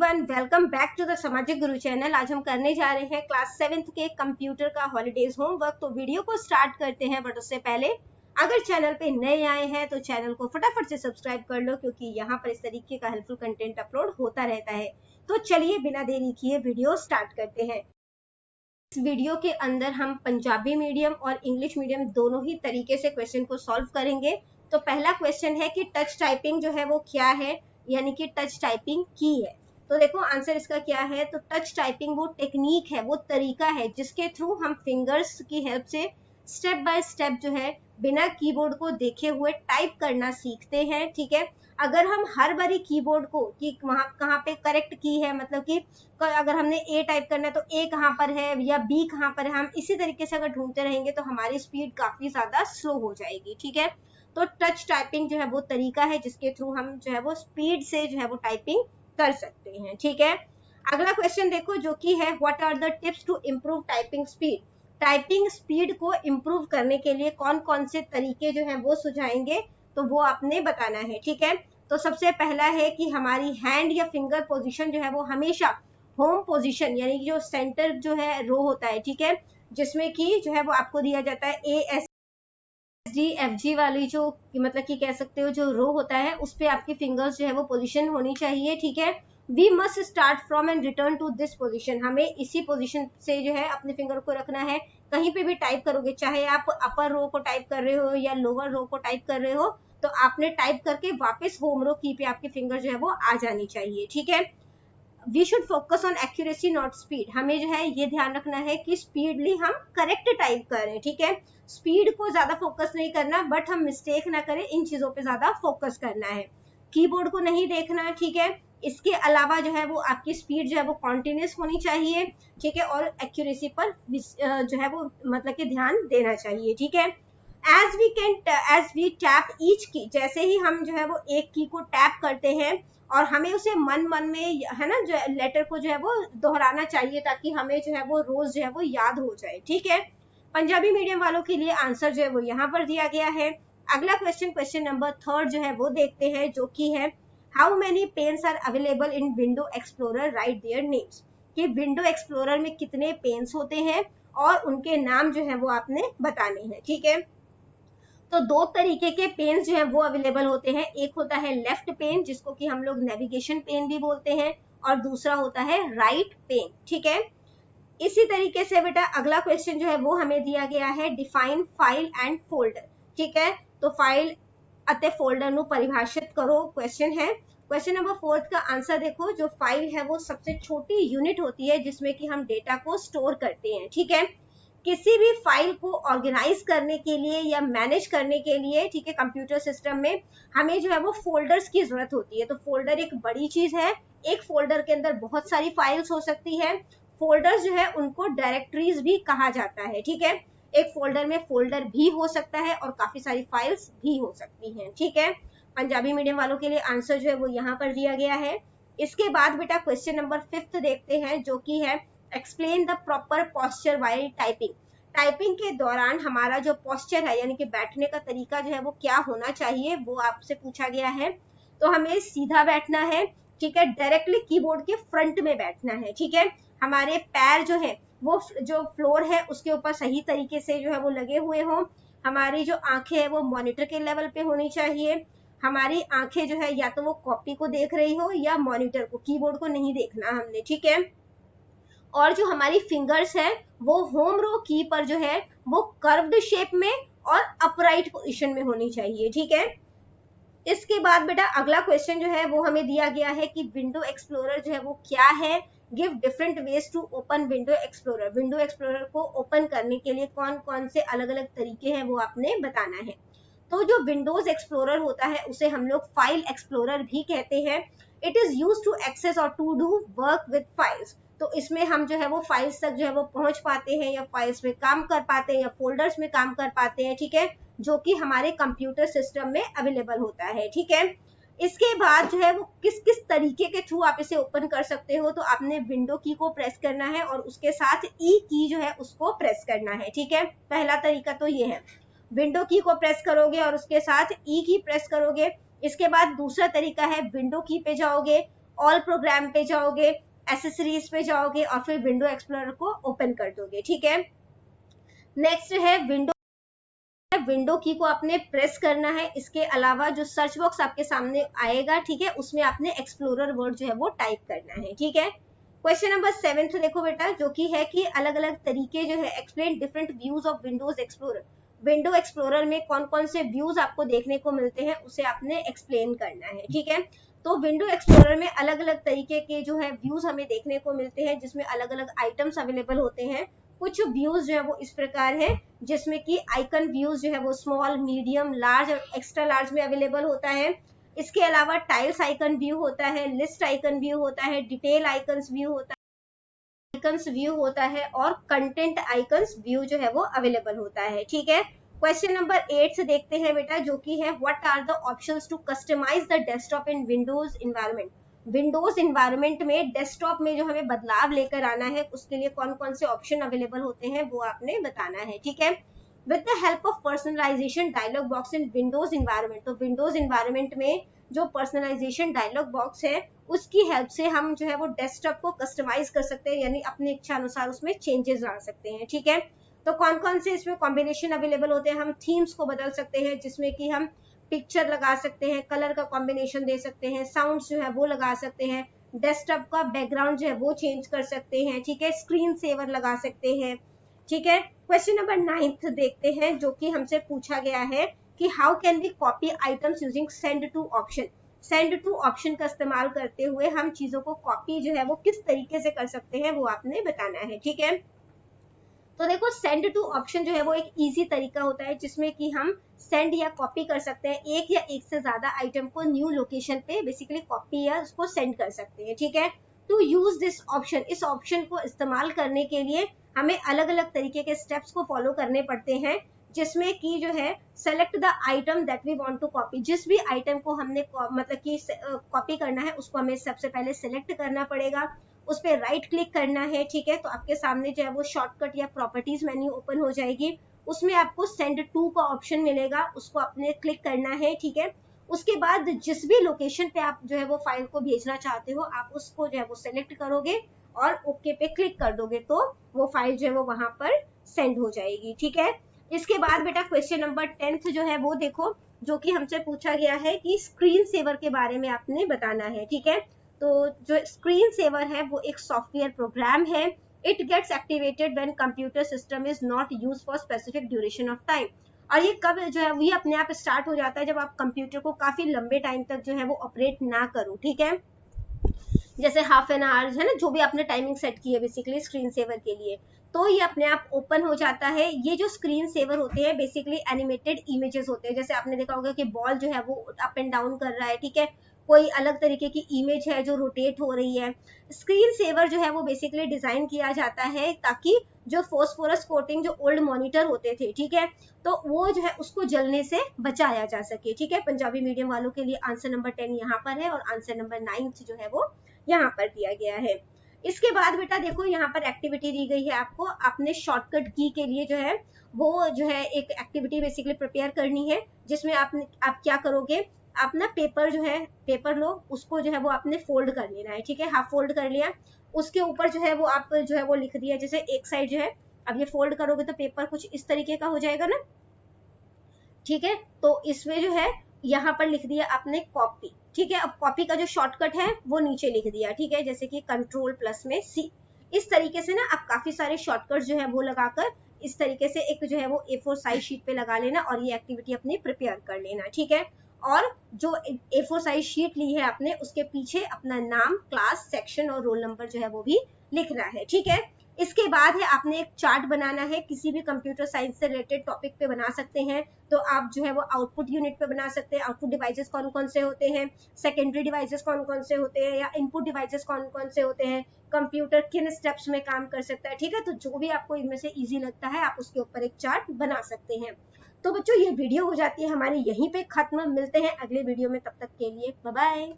Everyone, welcome back to the Samajik Guru channel. आज हम करने जा रहे हैं क्लास 7th के कंप्यूटर का हॉलीडेज होमवर्क। तो वीडियो को स्टार्ट करते हैं, बट उससे पहले अगर चैनल पे नए आए हैं तो चैनल को फटाफट से सब्सक्राइब कर लो, क्योंकि यहाँ पर इस तरीके का हेल्पफुल कंटेंट अपलोड होता रहता है। तो चलिए बिना देरी किए वीडियो स्टार्ट करते हैं। इस वीडियो के अंदर हम पंजाबी मीडियम और इंग्लिश मीडियम दोनों ही तरीके से क्वेश्चन को सॉल्व करेंगे। तो पहला क्वेश्चन है कि टच टाइपिंग जो है वो क्या है, यानी कि टच टाइपिंग की है। तो देखो आंसर इसका क्या है। तो टच टाइपिंग वो टेक्निक है, वो तरीका है जिसके थ्रू हम फिंगर्स की हेल्प से स्टेप बाय स्टेप जो है बिना कीबोर्ड को देखे हुए टाइप करना सीखते हैं। ठीक है, अगर हम हर बारी कीबोर्ड को कि वहां कहाँ पे करेक्ट की है, मतलब कि अगर हमने ए टाइप करना है तो ए कहाँ पर है या बी कहाँ पर है, हम इसी तरीके से अगर ढूंढते रहेंगे तो हमारी स्पीड काफी ज्यादा स्लो हो जाएगी। ठीक है, तो टच टाइपिंग जो है वो तरीका है जिसके थ्रू हम जो है वो स्पीड से जो है वो टाइपिंग कर सकते हैं। ठीक है, अगला क्वेश्चन देखो जो कि है what are the tips to improve typing speed. Typing speed को इम्प्रूव करने के लिए कौन कौन से तरीके जो है वो सुझाएंगे, तो वो आपने बताना है। ठीक है, तो सबसे पहला है कि हमारी हैंड या फिंगर पोजीशन जो है वो हमेशा होम पोजीशन, यानी कि जो सेंटर जो है रो होता है, ठीक है, जिसमें कि जो है वो आपको दिया जाता है ASDFG वाली जो मतलब कि कह सकते हो जो रो होता है, उस पे आपकी फिंगर्स जो है वो पोजीशन होनी चाहिए। ठीक है, we must start from and return to this position, हमें इसी पोजीशन से जो है अपने फिंगर को रखना है। कहीं पे भी टाइप करोगे, चाहे आप अपर रो को टाइप कर रहे हो या लोअर रो को टाइप कर रहे हो, तो आपने टाइप करके वापस होम रो की पे आपके फिंगर जो है वो आ जानी चाहिए। ठीक है, we should focus on accuracy not speed, हमें जो है ये ध्यान रखना है कि स्पीडली हम करेक्ट टाइप करें। ठीक है, स्पीड को ज्यादा फोकस नहीं करना, बट हम मिस्टेक ना करें, इन चीजों पे ज्यादा फोकस करना है। कीबोर्ड को नहीं देखना। ठीक है, इसके अलावा जो है वो आपकी स्पीड जो है वो कॉन्टिन्यूस होनी चाहिए। ठीक है, और एक्यूरेसी पर जो है वो मतलब कि ध्यान देना चाहिए। ठीक है, एज वी टैप ईच की, जैसे ही हम जो है वो एक की को टैप करते हैं और हमें उसे मन मन में है ना जो लेटर को जो है वो दोहराना चाहिए, ताकि हमें जो है वो रोज जो है वो याद हो जाए। ठीक है, पंजाबी मीडियम वालों के लिए आंसर जो है वो यहाँ पर दिया गया है। अगला क्वेश्चन, क्वेश्चन नंबर 3 जो है वो देखते हैं, जो कि है how many panes are available in window explorer, right their names, कि विंडो एक्सप्लोरर में कितने पेन्स होते हैं और उनके नाम जो है वो आपने बताने हैं। ठीक है, तो दो तरीके के पेन्स जो है वो अवेलेबल होते हैं। एक होता है लेफ्ट पेन, जिसको कि हम लोग नेविगेशन पेन भी बोलते हैं, और दूसरा होता है राइट पेन। ठीक है, इसी तरीके से बेटा अगला क्वेश्चन जो है वो हमें दिया गया है, डिफाइन फाइल एंड फोल्डर। ठीक है, तो फाइल अते फोल्डर नु परिभाषित करो क्वेश्चन है। क्वेश्चन नंबर 4 का आंसर देखो, जो फाइल है वो सबसे छोटी यूनिट होती है जिसमें कि हम डेटा को स्टोर करते हैं। ठीक है, किसी भी फाइल को ऑर्गेनाइज करने के लिए या मैनेज करने के लिए, ठीक है, कंप्यूटर सिस्टम में हमें जो है वो फोल्डर्स की जरूरत होती है। तो फोल्डर एक बड़ी चीज है, एक फोल्डर के अंदर बहुत सारी फाइल्स हो सकती है। फोल्डर्स जो है उनको डायरेक्टरीज भी कहा जाता है। ठीक है, एक फोल्डर में फोल्डर भी हो सकता है और काफी सारी फाइल्स भी हो सकती हैं। ठीक है, पंजाबी मीडियम वालों के लिए आंसर जो है वो यहाँ पर दिया गया है। इसके बाद बेटा क्वेश्चन नंबर 5 देखते हैं, जो कि है explain the proper posture while typing. Typing के दौरान हमारा जो पोस्चर है, यानी कि बैठने का तरीका जो है वो क्या होना चाहिए, वो आपसे पूछा गया है। तो हमें सीधा बैठना है। ठीक है, डायरेक्टली कीबोर्ड के फ्रंट में बैठना है। ठीक है, हमारे पैर जो है वो जो फ्लोर है उसके ऊपर सही तरीके से जो है वो लगे हुए हों। हमारी जो आंखें है वो मॉनिटर के लेवल पे होनी चाहिए। हमारी आंखें जो है या तो वो कॉपी को देख रही हो या मॉनिटर को, कीबोर्ड को नहीं देखना हमने। ठीक है, और जो हमारी फिंगर्स है वो होम रो की पर जो है वो कर्व्ड शेप में और अपराइट पोजीशन में होनी चाहिए। ठीक है, इसके बाद बेटा अगला क्वेश्चन जो है वो हमें दिया गया है कि विंडो एक्सप्लोरर जो है वो क्या है। Give different ways to open window explorer, window explorer को ओपन करने के लिए कौन कौन से अलग अलग तरीके हैं वो आपने बताना है। तो जो विंडोज एक्सप्लोरर होता है उसे हम लोग फाइल एक्सप्लोरर भी कहते हैं। It is use to access और to do work with files, तो इसमें हम जो है वो फाइल्स तक जो है वो पहुंच पाते हैं, या फाइल्स में काम कर पाते हैं, या फोल्डर्स में काम कर पाते हैं। ठीक है, जो कि हमारे कंप्यूटर सिस्टम में अवेलेबल होता है। ठीक है, इसके बाद जो है वो किस किस तरीके के थ्रू आप इसे ओपन कर सकते हो, तो आपने विंडो की को प्रेस करना है और उसके साथ ई की जो है उसको प्रेस करना है। ठीक है, पहला तरीका तो ये है, विंडो की को प्रेस करोगे और उसके साथ ई की प्रेस करोगे। इसके बाद दूसरा तरीका है, विंडो की पे जाओगे ऑल प्रोग्राम पे जाओगे, एसेसरीज पे जाओगे और फिर विंडो एक्सप्लोरर को ओपन कर दोगे, ठीक है। नेक्स्ट है विंडो की को आपने प्रेस करना है। इसके अलावा जो सर्च बॉक्स आपके सामने आएगा, ठीक है, उसमें आपने एक्सप्लोरर वर्ड जो है वो टाइप करना है, ठीक है। क्वेश्चन नंबर 7 देखो बेटा, जो कि है कि अलग अलग तरीके जो है explain different views of Windows explorer. Window explorer में कौन कौन से व्यूज आपको देखने को मिलते हैं उसे आपने एक्सप्लेन करना है, ठीक है। तो विंडो एक्सप्लोरर में अलग अलग तरीके के जो है व्यूज हमें देखने को मिलते हैं, जिसमें अलग अलग आइटम्स अवेलेबल होते हैं। कुछ व्यूज जो है वो इस प्रकार है, जिसमें कि आइकन व्यूज जो है वो स्मॉल, मीडियम, लार्ज और एक्स्ट्रा लार्ज में अवेलेबल होता है। इसके अलावा टाइल्स आइकन व्यू होता है, लिस्ट आइकन व्यू होता है, डिटेल आइकन्स व्यू होता है, आइकन्स व्यू होता है और कंटेंट आइकन्स व्यू जो है वो अवेलेबल होता है, ठीक है। क्वेश्चन नंबर 8 से देखते हैं बेटा, जो कि है what are the options to customize the desktop in windows environment. Windows environment में डेस्कटॉप में जो हमें बदलाव लेकर आना है, उसके लिए कौन कौन से ऑप्शन अवेलेबल होते हैं वो आपने बताना है, ठीक है। With the help of personalization dialog box in windows environment, तो विंडोज एनवायरनमेंट में जो पर्सनलाइजेशन डायलॉग बॉक्स है उसकी हेल्प से हम जो है वो डेस्कटॉप को कस्टमाइज कर सकते हैं, यानी अपनी इच्छा अनुसार उसमें चेंजेस ला सकते हैं, ठीक है। तो कौन कौन से इसमें कॉम्बिनेशन अवेलेबल होते हैं, हम थीम्स को बदल सकते हैं, जिसमें कि हम पिक्चर लगा सकते हैं, कलर का कॉम्बिनेशन दे सकते हैं, साउंड्स जो है वो लगा सकते हैं, डेस्कटॉप का बैकग्राउंड जो है वो चेंज कर सकते हैं, ठीक है, स्क्रीन सेवर लगा सकते हैं, ठीक है। क्वेश्चन नंबर 9 देखते हैं, जो कि हमसे पूछा गया है कि how can we copy items using send to option. Send to option का इस्तेमाल करते हुए हम चीजों को कॉपी जो है वो किस तरीके से कर सकते हैं वो आपने बताना है, ठीक है। तो देखो, सेंड टू ऑप्शन जो है वो एक इजी तरीका होता है, जिसमें कि हम सेंड या कॉपी कर सकते हैं एक या एक से ज्यादा आइटम को न्यू लोकेशन पे बेसिकली कॉपी या उसको सेंड कर सकते हैं, ठीक है। टू यूज दिस ऑप्शन, इस ऑप्शन को इस्तेमाल करने के लिए हमें अलग अलग तरीके के स्टेप्स को फॉलो करने पड़ते हैं, जिसमें कि जो है select the item that we want to copy. जिस भी आइटम को हमने मतलब कि कॉपी करना है उसको हमें सबसे पहले सेलेक्ट करना पड़ेगा, उस पर राइट क्लिक करना है, ठीक है। तो आपके सामने जो है वो शॉर्टकट या प्रॉपर्टीज मेन्यू ओपन हो जाएगी, उसमें आपको सेंड टू का ऑप्शन मिलेगा, उसको आपने क्लिक करना है, ठीक है। उसके बाद जिस भी लोकेशन पे आप जो है वो फाइल को भेजना चाहते हो, आप उसको जो है वो सेलेक्ट करोगे और ओके पे क्लिक कर दोगे, तो वो फाइल जो है वो वहां पर सेंड हो जाएगी, ठीक है। इसके बाद बेटा क्वेश्चन नंबर 10 जो है वो देखो, जो कि हमसे पूछा गया है कि स्क्रीन सेवर के बारे में आपने बताना है, ठीक है। तो जो स्क्रीन सेवर है वो एक सॉफ्टवेयर प्रोग्राम है। It gets activated when computer system is not used for specific duration of time. और ये कब जो है ये अपने आप स्टार्ट हो जाता है, जब आप कंप्यूटर को काफी लंबे टाइम तक जो है वो ऑपरेट ना करो, ठीक है। जैसे हाफ एन आवर है ना, जो भी आपने टाइमिंग सेट की है बेसिकली स्क्रीन सेवर के लिए, तो ये अपने आप ओपन हो जाता है। ये जो स्क्रीन सेवर होते हैं बेसिकली एनिमेटेड इमेजेस होते हैं, जैसे आपने देखा होगा कि बॉल जो है वो अप एंड डाउन कर रहा है, ठीक है, कोई अलग तरीके की इमेज है जो रोटेट हो रही है। स्क्रीन सेवर जो है वो बेसिकली डिजाइन किया जाता है ताकि जो फॉस्फोरस कोटिंग जो ओल्ड मॉनिटर होते थे, ठीक है, तो वो जो है उसको जलने से बचाया जा सके, ठीक है। पंजाबी मीडियम वालों के लिए आंसर नंबर 10 यहाँ पर है और आंसर नंबर 9 जो है वो यहाँ पर दिया गया है। इसके बाद बेटा देखो, यहाँ पर एक्टिविटी दी गई है आपको, आपने शॉर्टकट की के लिए जो है वो जो है एक एक्टिविटी बेसिकली प्रिपेयर करनी है, जिसमें आप क्या करोगे, आप ना पेपर जो है, पेपर लो, उसको जो है वो आपने फोल्ड कर लेना है, ठीक है। हाफ फोल्ड कर लिया, उसके ऊपर जो है वो आप जो है वो लिख दिया, जैसे एक साइड जो है, अब ये फोल्ड करोगे तो पेपर कुछ इस तरीके का हो जाएगा ना, ठीक है। तो इसमें जो है यहाँ पर लिख दिया आपने कॉपी, ठीक है। अब कॉपी का जो शॉर्टकट है वो नीचे लिख दिया, ठीक है, जैसे कि कंट्रोल प्लस में सी। इस तरीके से ना आप काफी सारे शॉर्टकट जो है वो लगाकर इस तरीके से एक जो है वो A4 साइज शीट पे लगा लेना और ये एक्टिविटी अपनी प्रिपेयर कर लेना, ठीक है। और जो A4 साइज शीट ली है आपने, उसके पीछे अपना नाम, क्लास, सेक्शन और रोल नंबर जो है वो भी लिखना है, ठीक है। इसके बाद है आपने एक चार्ट बनाना है, किसी भी कंप्यूटर साइंस से रिलेटेड टॉपिक पे बना सकते हैं। तो आप जो है वो आउटपुट यूनिट पे बना सकते हैं, आउटपुट डिवाइसेस कौन कौन से होते हैं, सेकेंडरी डिवाइसेस कौन कौन से होते हैं, या इनपुट डिवाइसेस कौन कौन से होते हैं, कंप्यूटर किन स्टेप्स में काम कर सकता है, ठीक है। तो जो भी आपको इनमें से इजी लगता है आप उसके ऊपर एक चार्ट बना सकते हैं। तो बच्चों ये वीडियो हो जाती है हमारी यहीं पे खत्म, मिलते हैं अगले वीडियो में, तब तक के लिए बाय बाय।